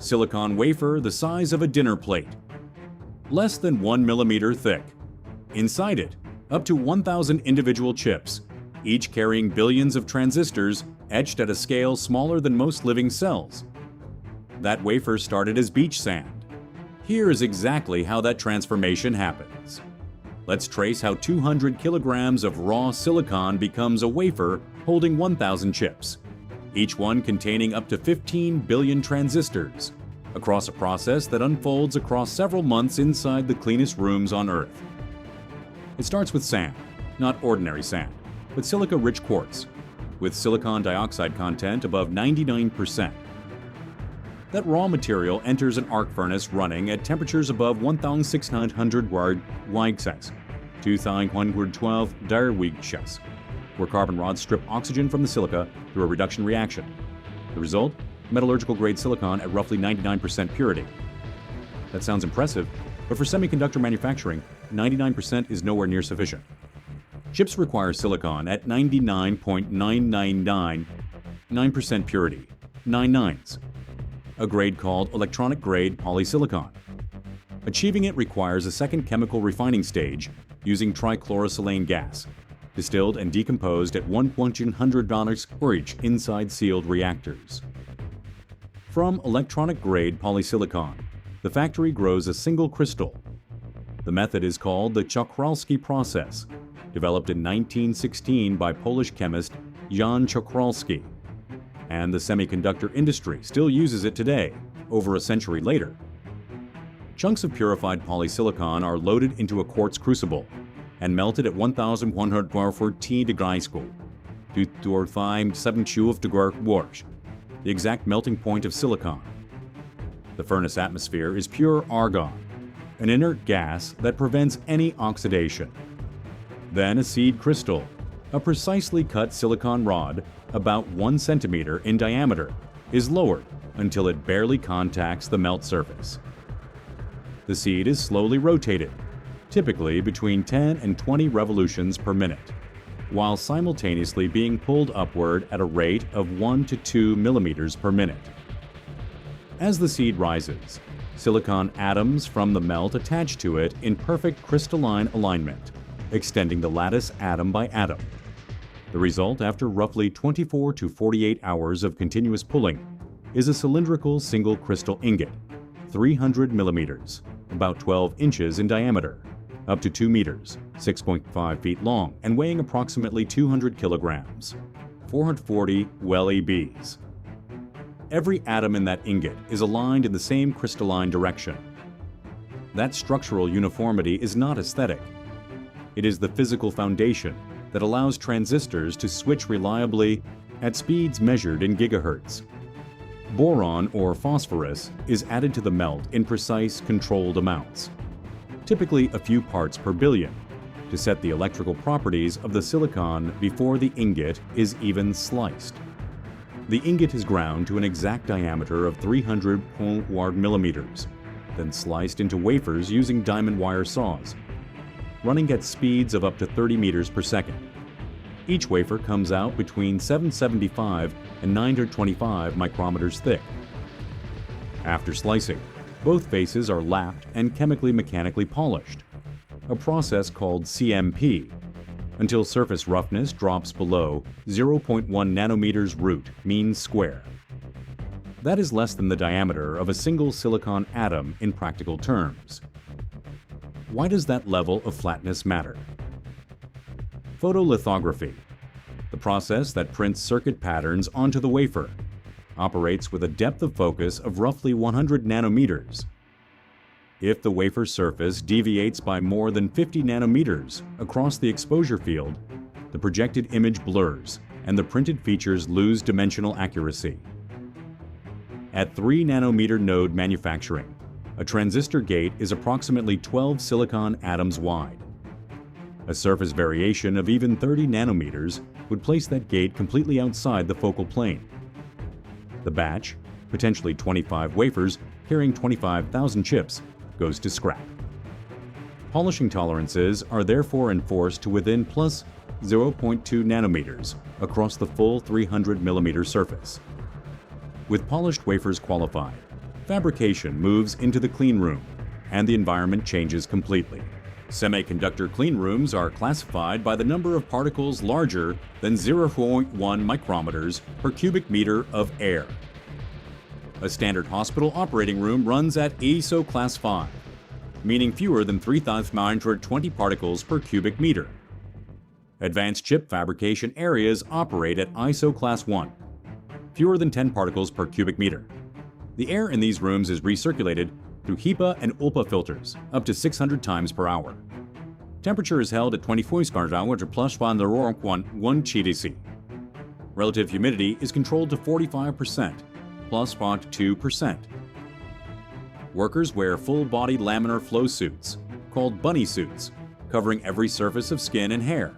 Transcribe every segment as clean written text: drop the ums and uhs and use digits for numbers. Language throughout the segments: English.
Silicon wafer the size of a dinner plate. Less than 1 millimeter thick. Inside it, up to 1,000 individual chips, each carrying billions of transistors etched at a scale smaller than most living cells. That wafer started as beach sand. Here is exactly how that transformation happens. Let's trace how 200 kilograms of raw silicon becomes a wafer holding 1,000 chips, each one containing up to 15 billion transistors, across a process that unfolds across several months inside the cleanest rooms on Earth. It starts with sand, not ordinary sand, but silica-rich quartz, with silicon dioxide content above 99%. That raw material enters an arc furnace running at temperatures above 1,600 Celsius, 2,112 Celsius, where carbon rods strip oxygen from the silica through a reduction reaction. The result? Metallurgical grade silicon at roughly 99% purity. That sounds impressive, but for semiconductor manufacturing, 99% is nowhere near sufficient. Chips require silicon at 99.9999% purity, 9 nines, a grade called electronic grade polysilicon. Achieving it requires a second chemical refining stage using trichlorosilane gas, distilled and decomposed at $1,100 per each inside sealed reactors. From electronic-grade polysilicon, the factory grows a single crystal. The method is called the Czochralski process, developed in 1916 by Polish chemist Jan Czochralski, and the semiconductor industry still uses it today, over a century later. Chunks of purified polysilicon are loaded into a quartz crucible and melted at 1,114 degrees Celsius, 2,572 degrees Celsius, the exact melting point of silicon. The furnace atmosphere is pure argon, an inert gas that prevents any oxidation. Then a seed crystal, a precisely cut silicon rod about 1 centimeter in diameter, is lowered until it barely contacts the melt surface. The seed is slowly rotated, typically between 10 and 20 revolutions per minute, while simultaneously being pulled upward at a rate of 1 to 2 millimeters per minute. As the seed rises, silicon atoms from the melt attach to it in perfect crystalline alignment, extending the lattice atom by atom. The result, after roughly 24 to 48 hours of continuous pulling, is a cylindrical single crystal ingot, 300 millimeters, about 12 inches in diameter, up to 2 meters, 6.5 feet long, and weighing approximately 200 kilograms, 440 LEBs. Every atom in that ingot is aligned in the same crystalline direction. That structural uniformity is not aesthetic. It is the physical foundation that allows transistors to switch reliably at speeds measured in gigahertz. Boron or phosphorus is added to the melt in precise, controlled amounts, typically a few parts per billion, to set the electrical properties of the silicon before the ingot is even sliced. The ingot is ground to an exact diameter of 300 millimeters, then sliced into wafers using diamond wire saws, running at speeds of up to 30 meters per second. Each wafer comes out between 775 and 925 micrometers thick. After slicing, both faces are lapped and chemically mechanically polished, a process called CMP, until surface roughness drops below 0.1 nanometers root mean square. That is less than the diameter of a single silicon atom in practical terms. Why does that level of flatness matter? Photolithography, the process that prints circuit patterns onto the wafer, operates with a depth of focus of roughly 100 nanometers. If the wafer surface deviates by more than 50 nanometers across the exposure field, the projected image blurs and the printed features lose dimensional accuracy. At 3 nanometer node manufacturing, a transistor gate is approximately 12 silicon atoms wide. A surface variation of even 30 nanometers would place that gate completely outside the focal plane. The batch, potentially 25 wafers carrying 25,000 chips, goes to scrap. Polishing tolerances are therefore enforced to within plus 0.2 nanometers across the full 300 millimeter surface. With polished wafers qualified, fabrication moves into the cleanroom, and the environment changes completely. Semiconductor cleanrooms are classified by the number of particles larger than 0.1 micrometers per cubic meter of air. A standard hospital operating room runs at ISO Class 5, meaning fewer than 3,920 particles per cubic meter. Advanced chip fabrication areas operate at ISO Class 1, fewer than 10 particles per cubic meter. The air in these rooms is recirculated through HEPA and ULPA filters up to 600 times per hour. Temperature is held at 24 grader plus 1 C. Relative humidity is controlled to 45% plus 2%. Workers wear full-body laminar flow suits, called bunny suits, covering every surface of skin and hair,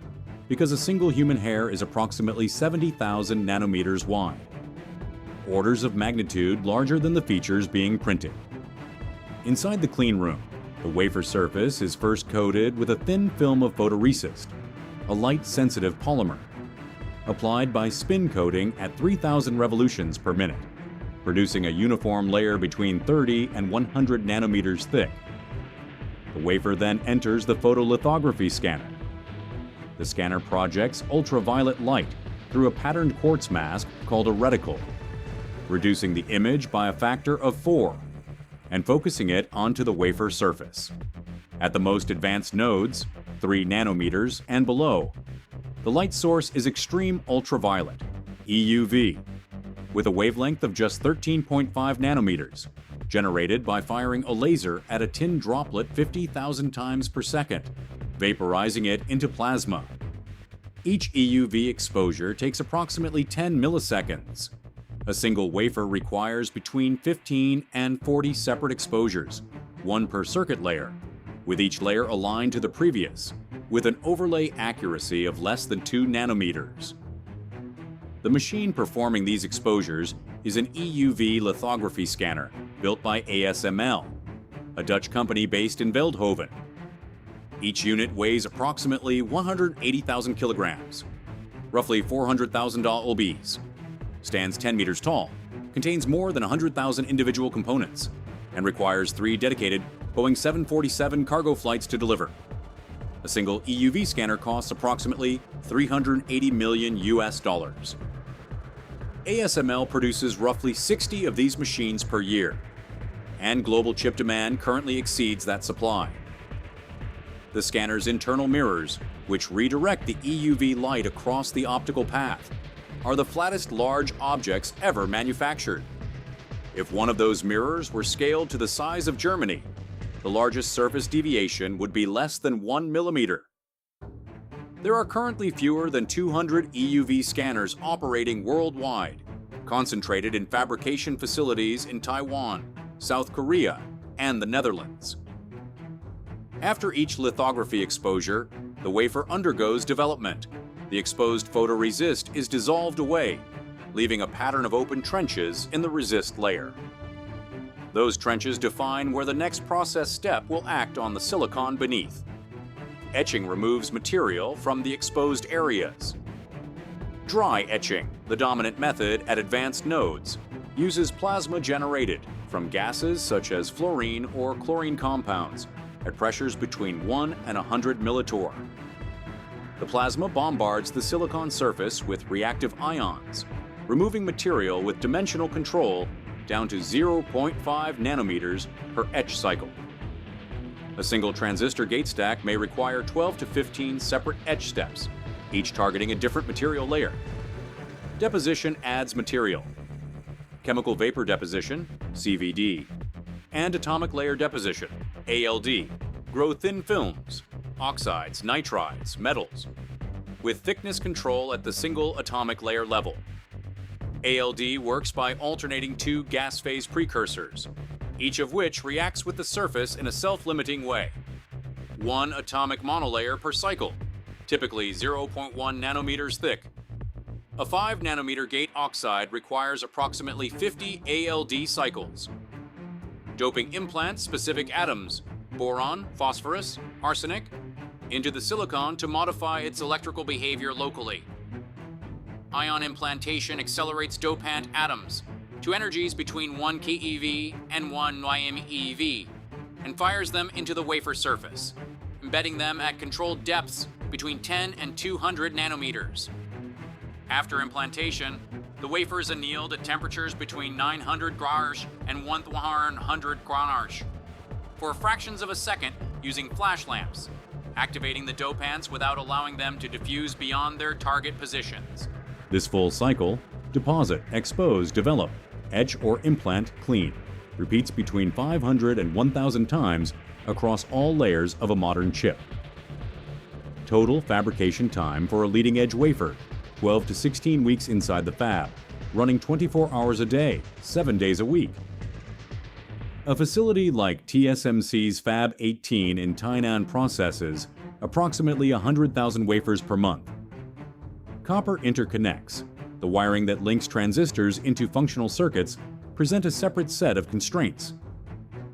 because a single human hair is approximately 70,000 nanometers wide, orders of magnitude larger than the features being printed. Inside the clean room, the wafer surface is first coated with a thin film of photoresist, a light-sensitive polymer, applied by spin coating at 3,000 revolutions per minute, producing a uniform layer between 30 and 100 nanometers thick. The wafer then enters the photolithography scanner. The scanner projects ultraviolet light through a patterned quartz mask called a reticle, reducing the image by a factor of 4 and focusing it onto the wafer surface. At the most advanced nodes, 3 nanometers and below, the light source is extreme ultraviolet, EUV, with a wavelength of just 13.5 nanometers, generated by firing a laser at a tin droplet 50,000 times per second, vaporizing it into plasma. Each EUV exposure takes approximately 10 milliseconds. A single wafer requires between 15 and 40 separate exposures, one per circuit layer, with each layer aligned to the previous, with an overlay accuracy of less than 2 nanometers. The machine performing these exposures is an EUV lithography scanner built by ASML, a Dutch company based in Veldhoven. Each unit weighs approximately 180,000 kilograms, roughly 400,000 lbs, stands 10 meters tall, contains more than 100,000 individual components, and requires 3 dedicated Boeing 747 cargo flights to deliver. A single EUV scanner costs approximately $380 million. ASML produces roughly 60 of these machines per year, and global chip demand currently exceeds that supply. The scanner's internal mirrors, which redirect the EUV light across the optical path, are the flattest large objects ever manufactured. If one of those mirrors were scaled to the size of Germany, the largest surface deviation would be less than 1 millimeter. There are currently fewer than 200 EUV scanners operating worldwide, concentrated in fabrication facilities in Taiwan, South Korea, and the Netherlands. After each lithography exposure, the wafer undergoes development. The exposed photoresist is dissolved away, leaving a pattern of open trenches in the resist layer. Those trenches define where the next process step will act on the silicon beneath. Etching removes material from the exposed areas. Dry etching, the dominant method at advanced nodes, uses plasma generated from gases such as fluorine or chlorine compounds at pressures between 1 and 100 millitorr. The plasma bombards the silicon surface with reactive ions, removing material with dimensional control down to 0.5 nanometers per etch cycle. A single transistor gate stack may require 12 to 15 separate etch steps, each targeting a different material layer. Deposition adds material. Chemical vapor deposition, CVD, and atomic layer deposition, ALD, grow thin films, oxides, nitrides, metals, with thickness control at the single atomic layer level. ALD works by alternating 2 gas phase precursors, each of which reacts with the surface in a self-limiting way. 1 atomic monolayer per cycle, typically 0.1 nanometers thick. A 5 nanometer gate oxide requires approximately 50 ALD cycles. Doping implants specific atoms, boron, phosphorus, arsenic, into the silicon to modify its electrical behavior locally. Ion implantation accelerates dopant atoms, to energies between 1 keV and 1 meV and fires them into the wafer surface, embedding them at controlled depths between 10 and 200 nanometers. After implantation, the wafer is annealed at temperatures between 900 grads and 100 grads for fractions of a second using flash lamps, activating the dopants without allowing them to diffuse beyond their target positions. This full cycle, deposit, expose, develop, etch or implant, clean, repeats between 500 and 1,000 times across all layers of a modern chip. Total fabrication time for a leading-edge wafer, 12 to 16 weeks inside the fab, running 24 hours a day, 7 days a week. A facility like TSMC's Fab 18 in Tainan processes approximately 100,000 wafers per month. Copper interconnects, the wiring that links transistors into functional circuits, present a separate set of constraints.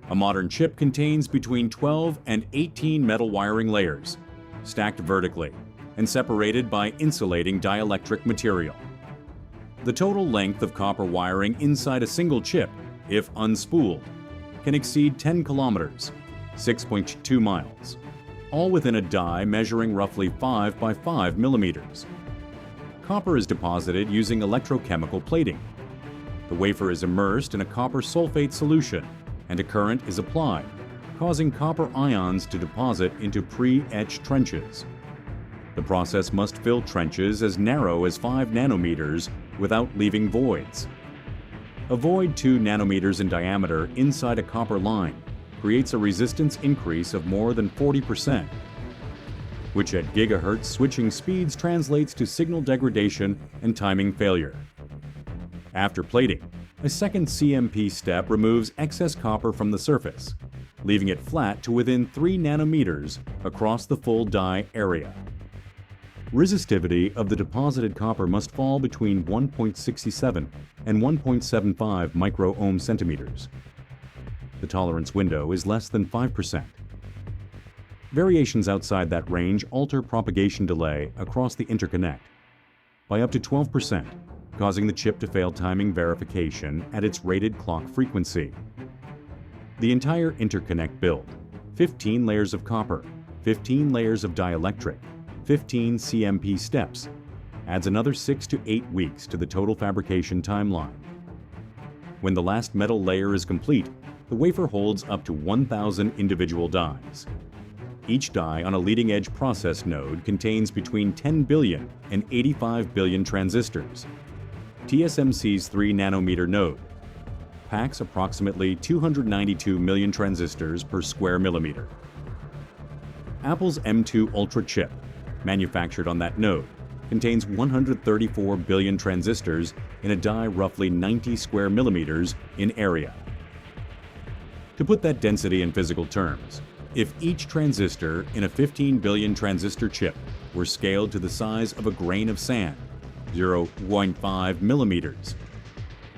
A modern chip contains between 12 and 18 metal wiring layers, stacked vertically and separated by insulating dielectric material. The total length of copper wiring inside a single chip, if unspooled, can exceed 10 kilometers, 6.2 miles, all within a die measuring roughly 5 by 5 millimeters. Copper is deposited using electrochemical plating. The wafer is immersed in a copper sulfate solution, and a current is applied, causing copper ions to deposit into pre-etched trenches. The process must fill trenches as narrow as 5 nanometers without leaving voids. A void 2 nanometers in diameter inside a copper line creates a resistance increase of more than 40%, which at gigahertz switching speeds translates to signal degradation and timing failure. After plating, a second CMP step removes excess copper from the surface, leaving it flat to within 3 nanometers across the full die area. Resistivity of the deposited copper must fall between 1.67 and 1.75 micro-ohm centimeters. The tolerance window is less than 5%. Variations outside that range alter propagation delay across the interconnect by up to 12%, causing the chip to fail timing verification at its rated clock frequency. The entire interconnect build, 15 layers of copper, 15 layers of dielectric, 15 CMP steps, adds another 6 to 8 weeks to the total fabrication timeline. When the last metal layer is complete, the wafer holds up to 1,000 individual dies. Each die on a leading-edge process node contains between 10 billion and 85 billion transistors. TSMC's 3 nanometer node packs approximately 292 million transistors per square millimeter. Apple's M2 Ultra chip, manufactured on that node, contains 134 billion transistors in a die roughly 90 square millimeters in area. To put that density in physical terms, if each transistor in a 15 billion transistor chip were scaled to the size of a grain of sand, 0.5 millimeters,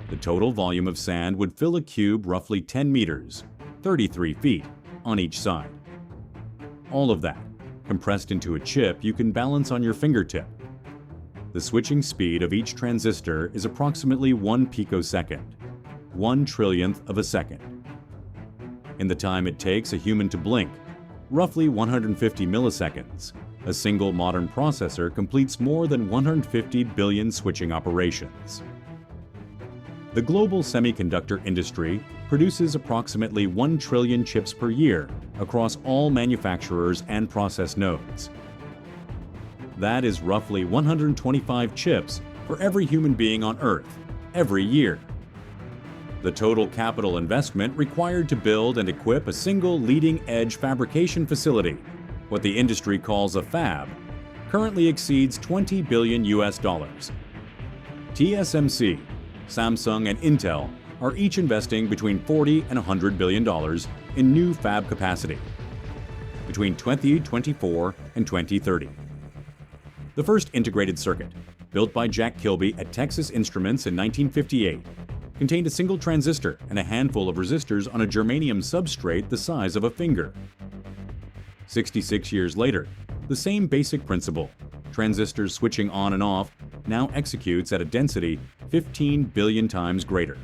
the total volume of sand would fill a cube roughly 10 meters, 33 feet, on each side. All of that, compressed into a chip you can balance on your fingertip. The switching speed of each transistor is approximately 1 picosecond, 1 trillionth of a second. In the time it takes a human to blink, roughly 150 milliseconds, a single modern processor completes more than 150 billion switching operations. The global semiconductor industry produces approximately 1 trillion chips per year across all manufacturers and process nodes. That is roughly 125 chips for every human being on Earth, every year. The total capital investment required to build and equip a single leading-edge fabrication facility, what the industry calls a fab, currently exceeds $20 billion. TSMC, Samsung, and Intel are each investing between $40 and $100 billion in new fab capacity between 2024 and 2030. The first integrated circuit, built by Jack Kilby at Texas Instruments in 1958, contained a single transistor and a handful of resistors on a germanium substrate the size of a finger. 66 years later, the same basic principle, transistors switching on and off, now executes at a density 15 billion times greater.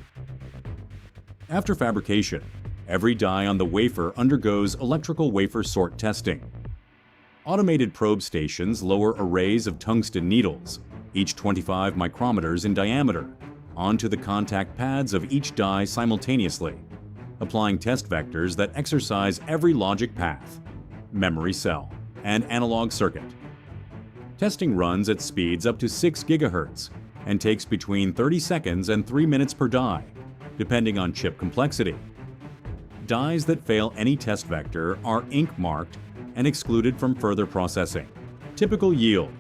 After fabrication, every die on the wafer undergoes electrical wafer sort testing. Automated probe stations lower arrays of tungsten needles, each 25 micrometers in diameter, onto the contact pads of each die simultaneously, applying test vectors that exercise every logic path, memory cell, and analog circuit. Testing runs at speeds up to 6 GHz and takes between 30 seconds and 3 minutes per die, depending on chip complexity. Dies that fail any test vector are ink-marked and excluded from further processing. Typical yield,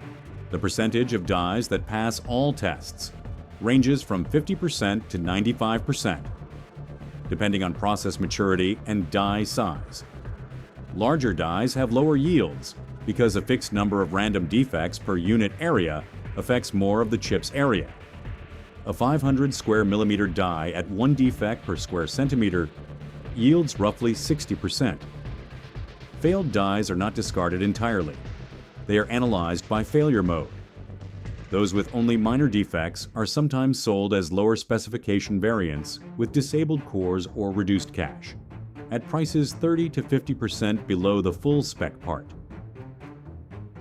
the percentage of dies that pass all tests, ranges from 50% to 95%, depending on process maturity and die size. Larger dies have lower yields because a fixed number of random defects per unit area affects more of the chip's area. A 500 square millimeter die at 1 defect per square centimeter yields roughly 60%. Failed dies are not discarded entirely. They are analyzed by failure mode. Those with only minor defects are sometimes sold as lower specification variants with disabled cores or reduced cache, at prices 30 to 50% below the full spec part.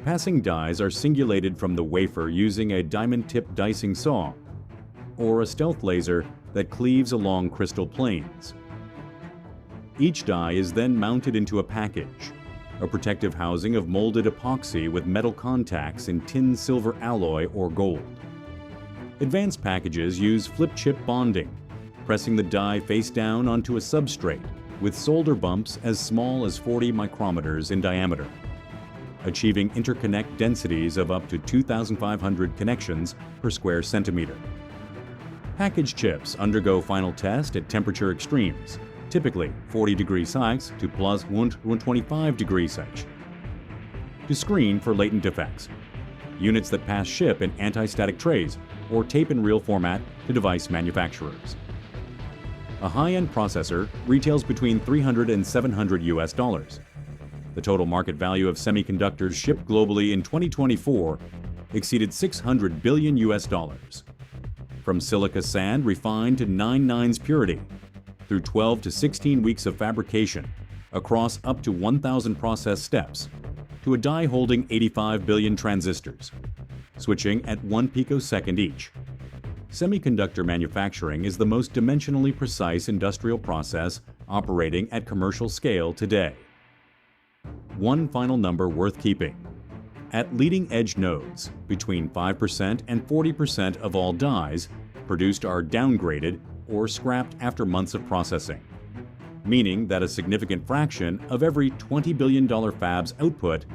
Passing dies are singulated from the wafer using a diamond-tip dicing saw or a stealth laser that cleaves along crystal planes. Each die is then mounted into a package, a protective housing of molded epoxy with metal contacts in tin silver alloy or gold. Advanced packages use flip chip bonding, pressing the die face down onto a substrate with solder bumps as small as 40 micrometers in diameter, achieving interconnect densities of up to 2,500 connections per square centimeter. Packaged chips undergo final test at temperature extremes, typically 40 degrees Celsius to plus 125 degrees Celsius, to screen for latent defects. Units that pass ship in anti-static trays or tape and reel format to device manufacturers. A high-end processor retails between $300 and $700 US. The total market value of semiconductors shipped globally in 2024 exceeded $600 billion US. From silica sand refined to 9/9 purity, through 12 to 16 weeks of fabrication across up to 1,000 process steps, to a die holding 85 billion transistors, switching at 1 picosecond each. Semiconductor manufacturing is the most dimensionally precise industrial process operating at commercial scale today. One final number worth keeping. At leading-edge nodes, between 5% and 40% of all dies produced are downgraded or scrapped after months of processing, meaning that a significant fraction of every $20 billion fab's output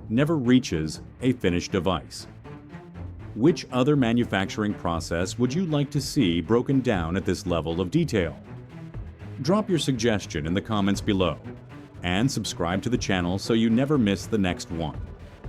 never reaches a finished device. Which other manufacturing process would you like to see broken down at this level of detail? Drop your suggestion in the comments below, and subscribe to the channel so you never miss the next one.